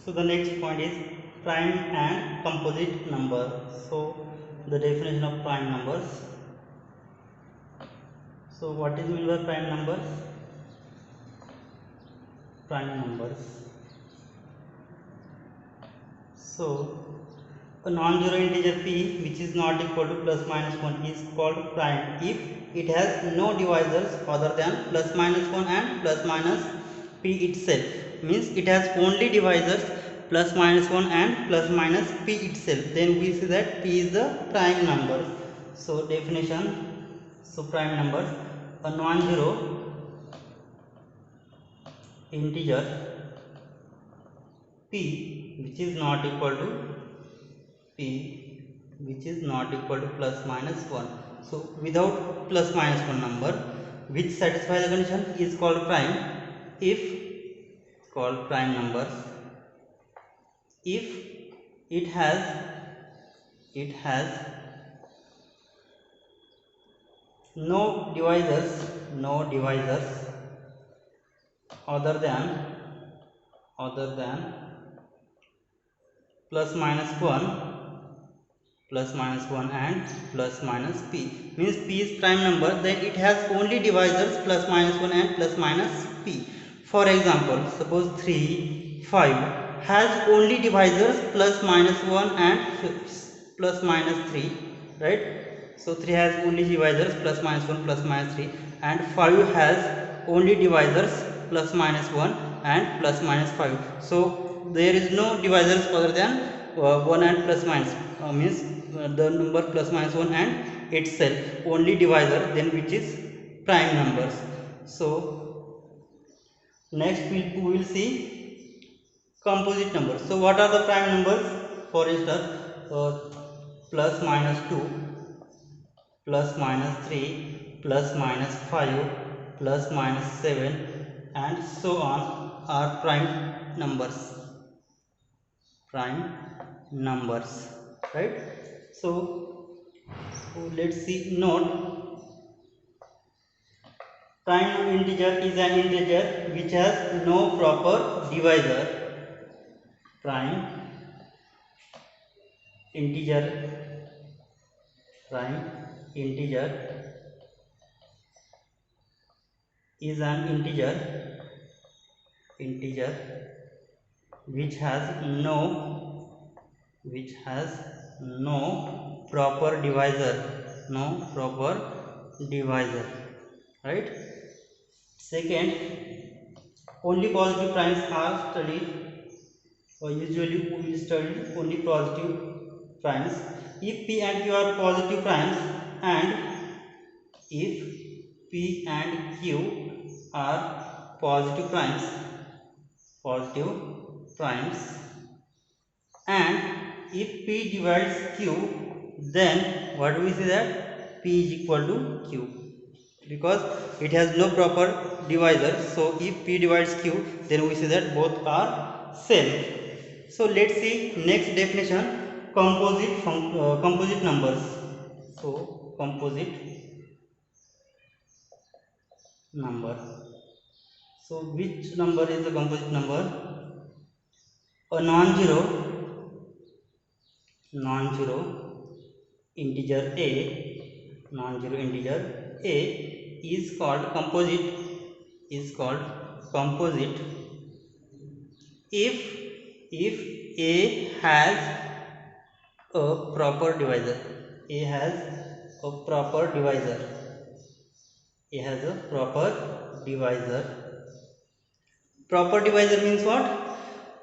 So the next point is prime and composite number. So the definition of prime numbers. So what is meant by prime numbers? Prime numbers. So a non-zero integer p which is not equal to plus minus 1 is called prime if it has no divisors other than plus minus 1 and plus minus p itself. Means it has only divisors plus minus 1 and plus minus p itself. Then we see that p is the prime number. So definition, so prime numbers, a non-zero integer p which is not equal to p which is not equal to plus minus 1. So without plus minus 1 number which satisfies the condition is called prime if called prime numbers if it has no divisors other than plus minus 1 and plus minus p. Means p is prime number, then it has only divisors plus minus 1 and plus minus p. For example, suppose 3 5 has only divisors plus minus 1 and plus minus 3, right? So 3 has only divisors plus minus 1 plus minus 3, and 5 has only divisors plus minus 1 and plus minus 5. So there is no divisors other than 1 and plus minus, means the number plus minus 1 and itself only divisor, then which is prime numbers. So next we will see composite numbers. So what are the prime numbers? For instance, plus minus 2, plus minus 3, plus minus 5, plus minus 7, and so on are prime numbers. Prime numbers, right? So let's see. Note, prime integer is an integer which has no proper divisor. Prime integer is an integer which has no proper divisor, right? Second, only positive primes are studied, or usually we will study only positive primes. If p and q are positive primes, and if p and q are positive primes, and if p divides q, then what do we say? That p is equal to q, because it has no proper divisor. So if p divides q, then we say that both are same. So let's see next definition, composite numbers. So composite number. So which number is the composite number? A non-zero integer a is called composite if a has a proper divisor. Proper divisor means what?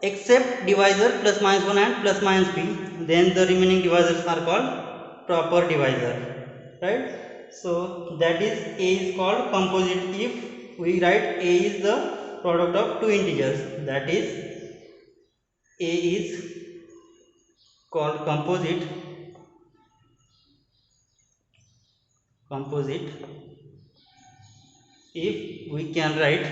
Except divisor plus minus 1 and plus minus p, then the remaining divisors are called proper divisor, right? So that is a is called composite if we write a is the product of two integers, that is a is called composite if we can write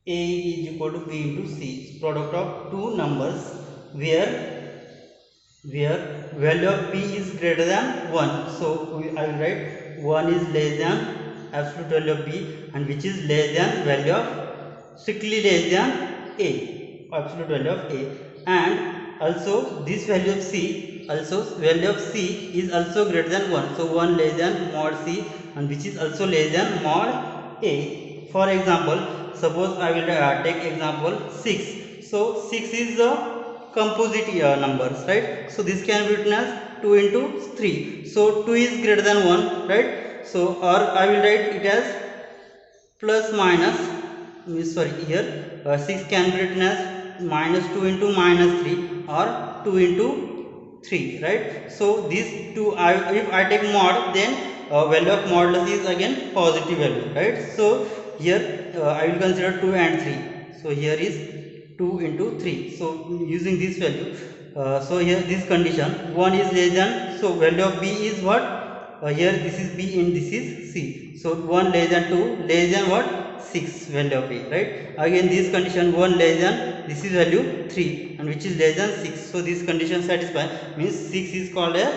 a is equal to b into c, product of two numbers where value of p is greater than 1. So I will write 1 is less than absolute value of B, and which is less than value of strictly less than A, absolute value of A. And also this value of C, also value of C is also greater than 1, so 1 less than mod C, and which is also less than mod A. For example, suppose I will take example 6. So 6 is the composite numbers, right? So this can be written as 2 into 3. So 2 is greater than 1, right? So or I will write it as plus minus, sorry, here 6 can be written as minus 2 into minus 3 or 2 into 3, right? So these two, if I take mod, then value of modulus is again positive value, right? So here I will consider 2 and 3. So here is 2 into 3. So using this value, so here this condition 1 is less than, so value of B is what? Here this is B and this is C. So 1 less than 2 less than what? 6 value of A, right? Again this condition 1 less than, this is value 3 and which is less than 6. So this condition satisfied, means 6 is called a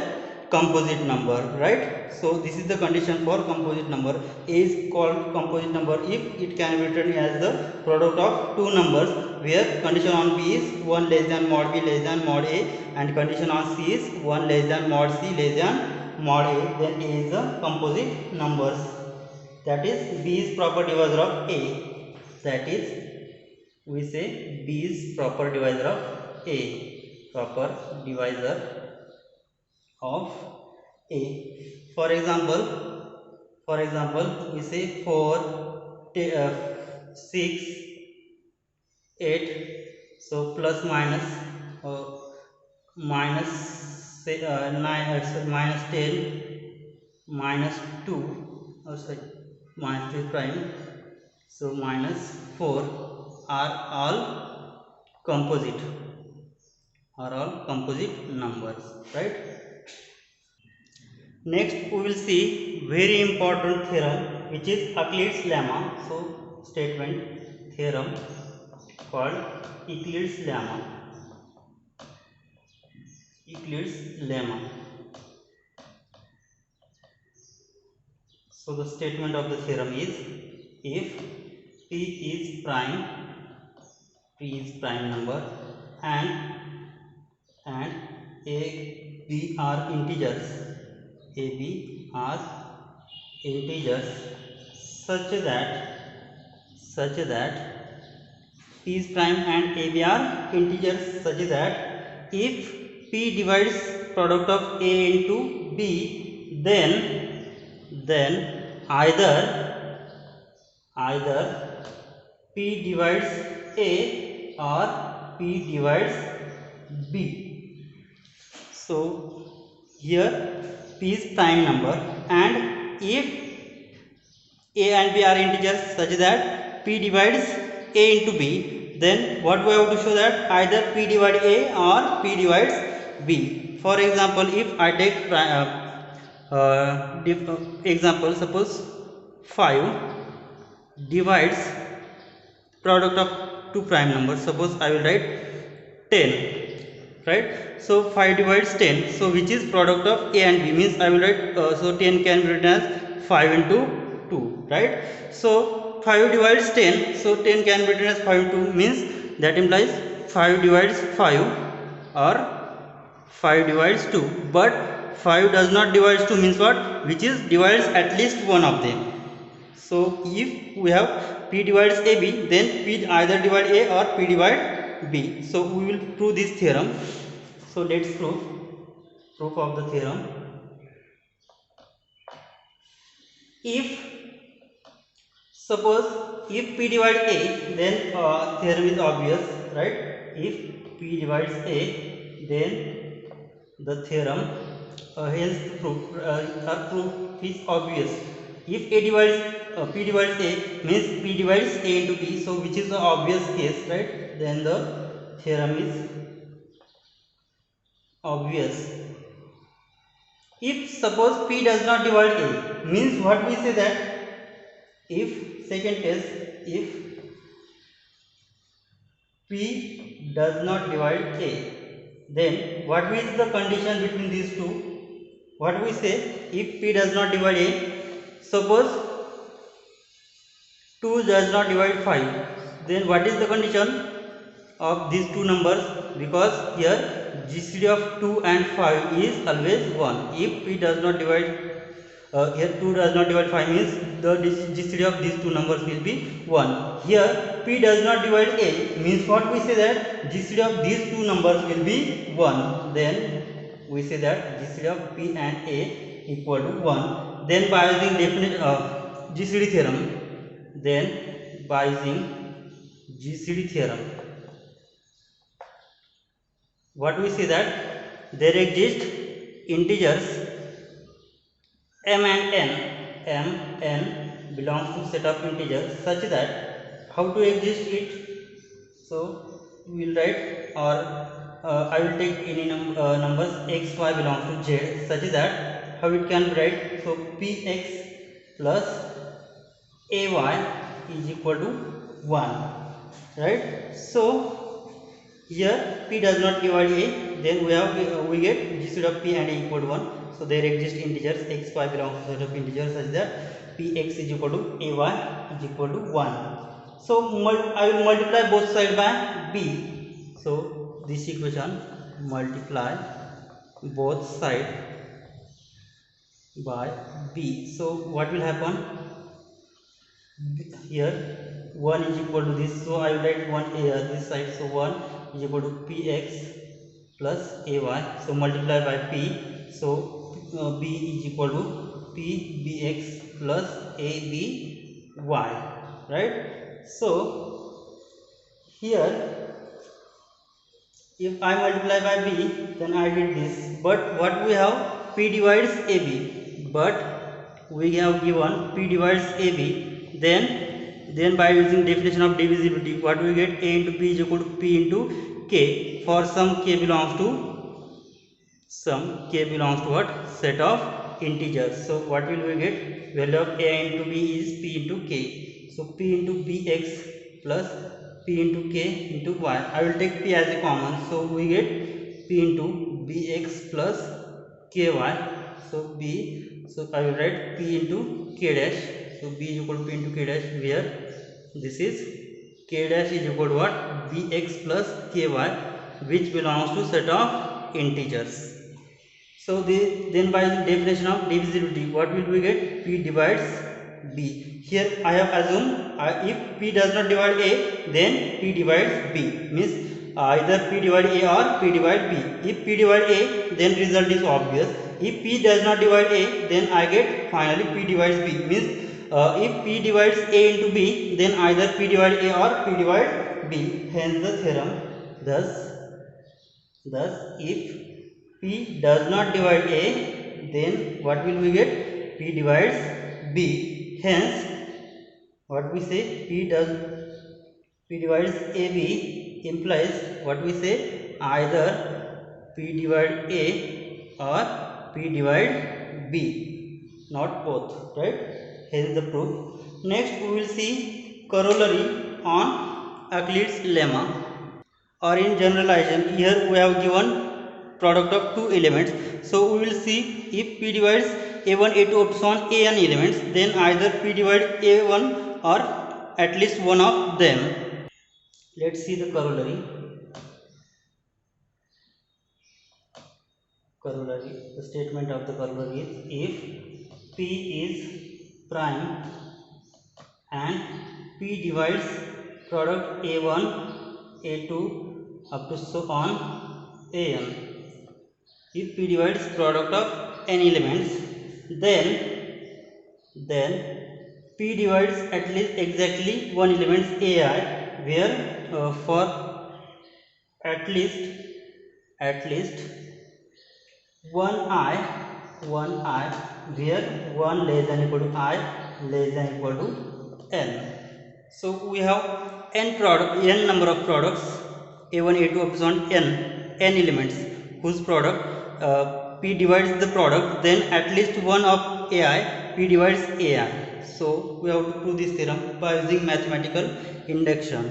composite number, right? So this is the condition for composite number. A is called composite number if it can be written as the product of two numbers, where condition on B is 1 less than mod B less than mod A, and condition on C is 1 less than mod C less than mod A. Then A is the composite numbers. That is B is proper divisor of A. That is, we say B is proper divisor of A. Proper divisor of A. For example, we say 4, 6, 8. So plus minus, minus say, 9, minus 10, minus 2, sorry, minus 3 prime, so minus 4 are all composite, numbers, right? Next we will see very important theorem, which is Euclid's lemma. So statement theorem called Euclid's lemma. Euclid's lemma. So the statement of the theorem is, if P is prime number and A, B are integers, such that P is prime and A, B are integers, such that if P divides product of A into B, then either P divides A or P divides B. So here P is prime number, and if A and B are integers such that P divides A into B, then what we have to show, that either P divides A or P divides B. For example, if I take example, suppose 5 divides product of two prime numbers, suppose I will write 10, right? So 5 divides 10, so which is product of A and B, means I will write, so 10 can be written as 5 into 2, right? So 5 divides 10, so 10 can be written as 5 into 2, means that implies 5 divides 5 or 5 divides 2, but 5 does not divide 2, means what? Which is divides at least one of them. So if we have P divides AB, then P either divide A or P divide B. So we will prove this theorem. So let's prove of the theorem. If suppose if P divides A, then theorem is obvious, right? If P divides A, then the theorem, hence the proof is obvious. If A divides P divides A, means P divides A into B, so which is the obvious case, right? Then the theorem is obvious. If suppose P does not divide A, means what we say, that if, second case, if P does not divide A, then what is the condition between these two? What we say, if P does not divide A, suppose 2 does not divide 5, then what is the condition of these two numbers? Because here GCD of 2 and 5 is always 1. If P does not divide, here 2 does not divide 5 means the GCD of these two numbers will be 1. Here P does not divide A means what we say that GCD of these two numbers will be 1. Then we say that GCD of P and A equal to 1. Then by using definite GCD theorem, then by using GCD theorem, what we see that there exist integers m and n. M n belongs to set of integers such that how to exist it. So we will write, or I will take any numbers x y belongs to z such that how it can be write. So px plus ay is equal to 1, right? So here P does not divide A, then we get GCD of P and A equal to 1. So there exist integers x y belongs to set of integers such that Px is equal to Ay is equal to 1. So I will multiply both sides by B. So this equation multiply both sides by B. So what will happen? Here 1 is equal to this, so I will write 1 this side. So 1 is equal to Px plus Ay. So multiply by P. So B is equal to Pbx plus Aby, right? So here if I multiply by B, then I get this. But what we have, P divides AB, but we have given P divides AB. Then by using definition of divisibility, what we get? A into P is equal to P into K for some K belongs to what? Set of integers. So what will we get? Value of A into B is P into K. So P into Bx plus P into K into Y. I will take P as a common. So we get P into Bx plus Ky. So I will write P into K dash. So B is equal to P into K dash, where this is K dash is equal to what? Bx plus Ky, which belongs to set of integers. So then by the definition of divisibility, what will we get? P divides B. Here I have assumed if P does not divide A, then P divides B. Means either P divide A or P divide B. If P divide A, then result is obvious. If P does not divide A, then I get finally P divides B. Means if P divides A into B, then either P divide A or P divide B. Hence the theorem. Thus if P does not divide A, then what will we get? P divides B. Hence what we say, P divides AB implies what we say, either P divide A or P divide B, not both, right? Hence the proof. Next we will see corollary on Euclid's lemma, or in generalization. Here we have given product of two elements. So we will see if P divides A1, A2 upon An elements, then either P divides A1 or at least one of them. Let's see the corollary. The statement of the corollary is, if P is prime and P divides product A1, A2 up to so on An. If P divides product of n elements, then P divides at least exactly one element Ai, where for at least one I, where 1 less than equal to I less than equal to n. So we have n number of products A1, A2 up to n elements whose product P divides the product, then at least one of Ai, P divides Ai. So we have to prove this theorem by using mathematical induction.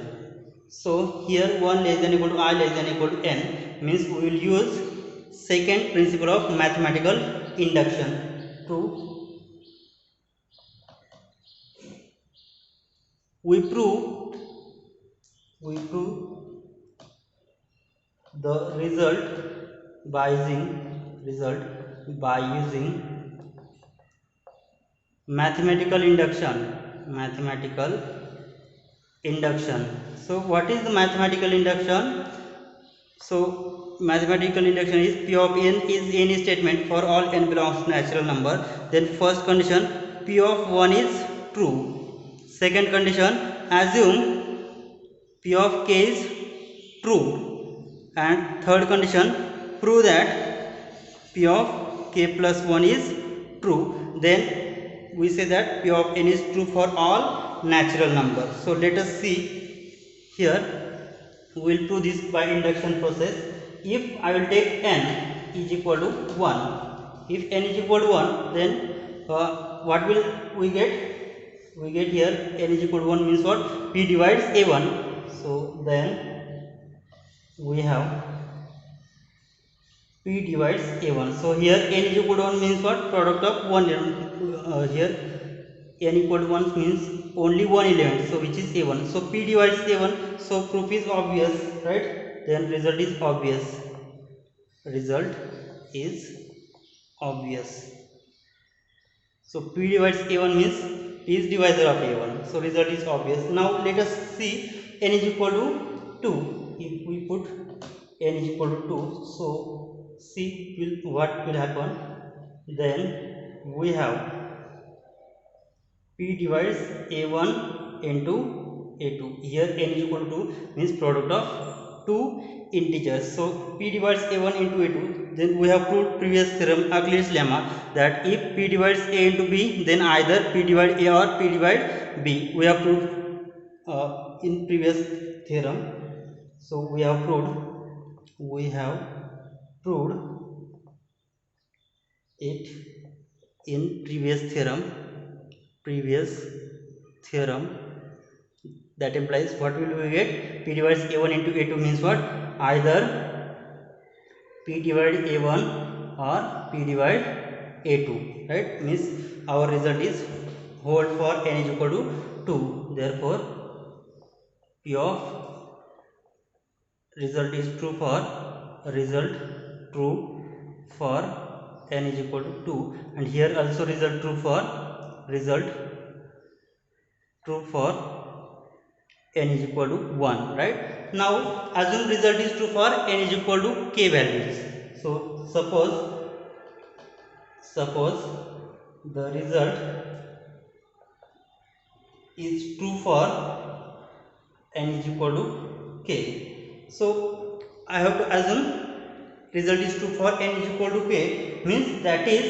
So here 1 less than equal to I less than equal to n means we will use second principle of mathematical induction to we prove the result by using mathematical induction. So what is the mathematical induction? So mathematical induction is P of n is any statement for all n belongs to natural number. Then first condition, P of 1 is true. Second condition, assume P of k is true. And third condition, prove that P of k plus 1 is true. Then we say that P of n is true for all natural numbers. So let us see here. We will prove this by induction process. If I will take n is equal to 1, if n is equal to 1, then what will we get? We get here n is equal to 1 means what? P divides a1. So then we have P divides a1. So here n is equal to 1 means what? Product of 1 here n equal to 1 means only one element, so which is a1. So P divides a1, so proof is obvious, right? Then result is obvious. So P divides a1 means P is divisor of a1, so result is obvious. Now let us see n is equal to 2. If we put n is equal to 2, so see what will happen. Then we have P divides a1 into a2. Here n is equal to 2 means product of two integers. So P divides a1 into a2. Then we have proved previous theorem, Euclid's lemma, that if P divides a into b, then either P divide a or P divide b. We have proved in previous theorem. So we have proved it in previous theorem. That implies what will we get? P divides a1 into a2 means what? Either P divide a1 or P divide a2, right? Means our result is hold for n is equal to 2. Therefore P of result is true for n is equal to 2, and here also result true for n is equal to 1, right? Now assume result is true for n is equal to k values. So suppose the result is true for n is equal to k. So I have to assume result is true for n is equal to k, means that is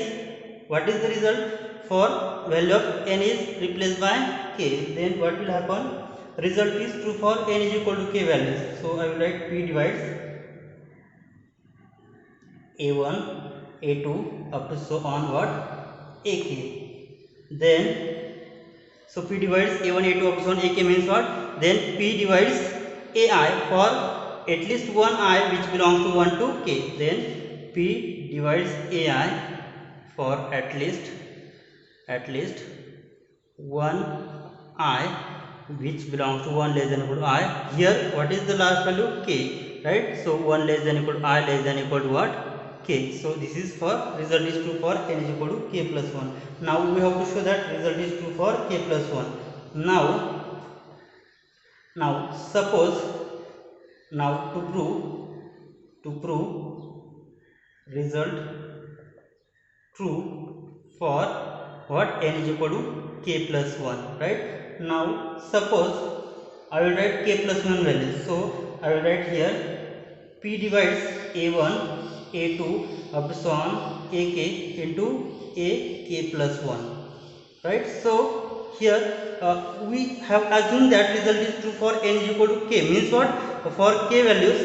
what is the result for value of n is replaced by k. Then what will happen? Result is true for n is equal to k values. So I will write P divides a1, a2 up to so on what? ak. Then so P divides a1, a2 up to so on ak means what? Then P divides ai for at least one I which belongs to 1 to k. Then P divides ai for at least one I which belongs to 1 less than equal to I. Here what is the last value? K, right? So 1 less than equal to I less than equal to what? K. So this is for result is true for n is equal to k plus 1. Now we have to show that result is true for k plus 1. Now suppose to prove result true for what? N is equal to k plus 1, right? Now suppose I will write k plus 1 value. So I will write here P divides a1, a2 up to so on ak into ak plus 1, right? So here we have assumed that result is true for n is equal to k, means what? For k values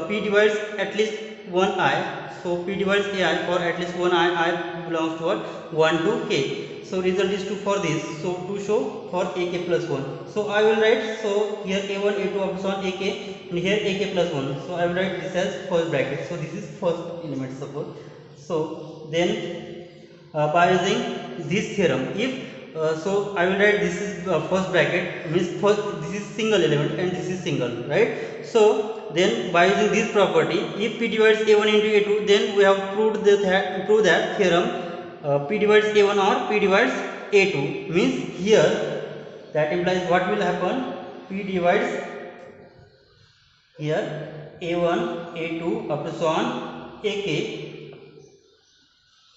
P divides at least one I. So P divides ai for at least one I belongs to what? 1 to k. So result is true for this. So to show for ak plus 1. So I will write, so here a1, a2 up to so on ak, and here ak plus 1. So I will write this as first bracket. So this is first element suppose. So then by using this theorem, if So I will write this is first bracket, means first this is single element and this is single, right? So then by using this property, if P divides A1 into A2, then we have proved that theorem, P divides A1 or P divides A2, means here that implies what will happen, P divides here A1 A2 up to so on AK,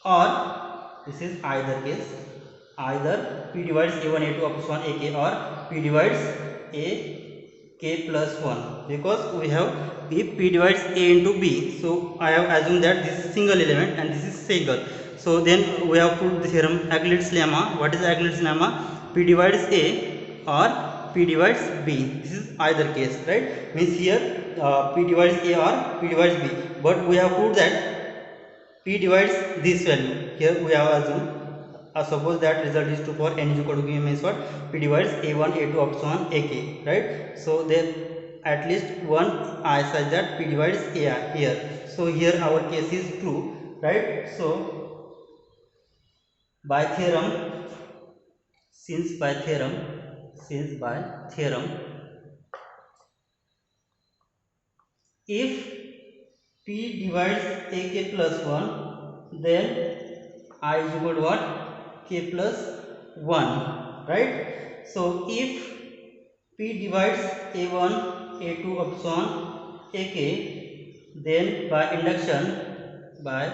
or this is either case, either P divides A1 A2 up to so on AK, or P divides A K plus 1, because we have if P divides A into B, so I have assumed that this is single element and this is single. So then we have proved the theorem Euclid's lemma. What is Euclid's lemma? P divides A or P divides B. This is either case, right? Means here P divides A or P divides B. But we have proved that P divides this value. Here we have assumed, suppose that result is true for n is equal to b, means what? P divides A1 A2 up to on AK, right? So then at least one I such that P divides AI here. So here our case is true, right? So by theorem, since by theorem, if P divides AK plus 1, then I is equal to what? K plus 1, right? So if P divides A1 A2 up to on AK, then by induction, by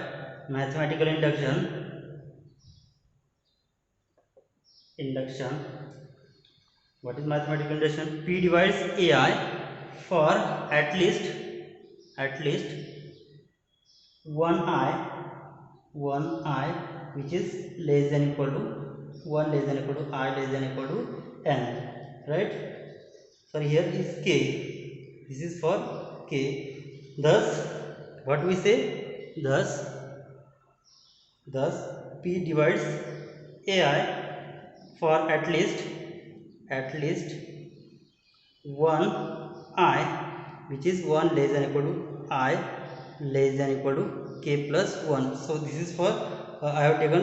mathematical induction, what is mathematical induction? P divides AI for at least one I which is less than equal to 1 less than equal to I less than equal to n, right? So here is k, this is for k. Thus what we say, thus P divides AI for at least one I which is 1 less than equal to I less than equal to k plus 1. So this is for I have taken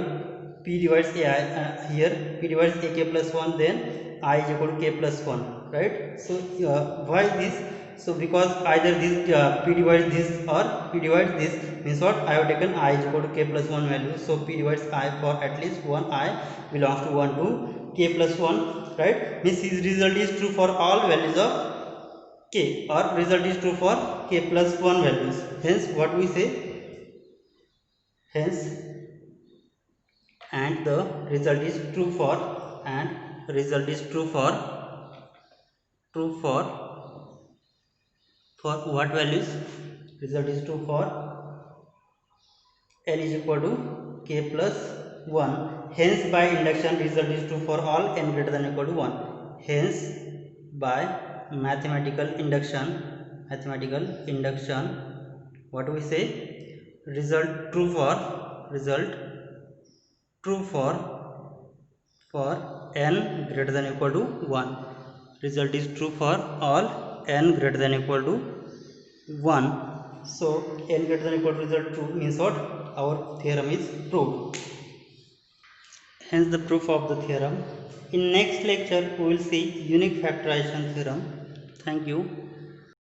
P divides AI, here P divides AK plus 1, then I is equal to k plus 1, right? So why this? So because either this P divides this or P divides this, means what? I have taken I is equal to k plus 1 value. So P divides I for at least one I belongs to 1 to k plus 1, right? Means this result is true for all values of k, or result is true for k plus 1 values. Hence what we say, hence and the result is true for, and result is true for what values? Result is true for n is equal to k plus 1. Hence by induction result is true for all n greater than or equal to 1. Hence by mathematical induction, what we say, result true for n greater than or equal to 1. Result is true for all n greater than or equal to 1. So n greater than or equal to result true means what? Our theorem is proved. Hence the proof of the theorem. In next lecture we will see unique factorization theorem. Thank you.